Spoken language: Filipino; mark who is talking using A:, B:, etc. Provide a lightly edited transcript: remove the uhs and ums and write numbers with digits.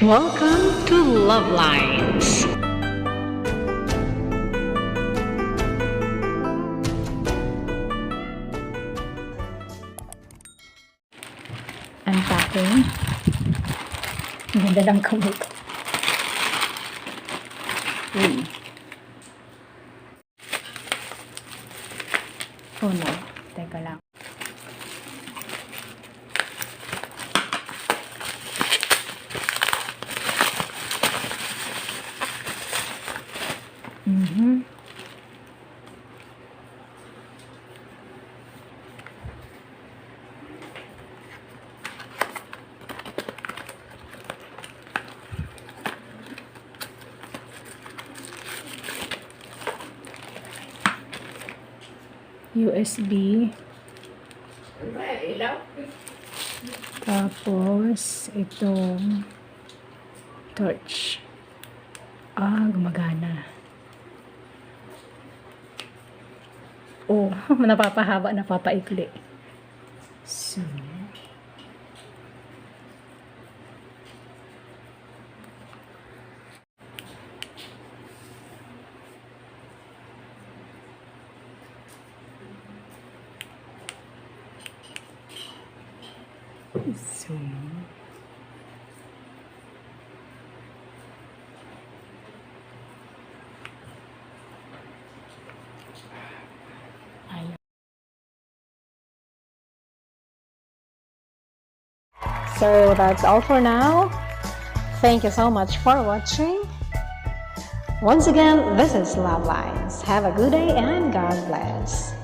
A: Welcome to Love Lines. Unpacking. Ang ganda ng kamay ko. Oh no, teka lang. USB. Tapos, itong torch. Gumagana. Oh, napapahaba, napapaikli. So, So that's all for now. Thank you so much for watching. Once again, this is Love Lines. Have a good day and God bless.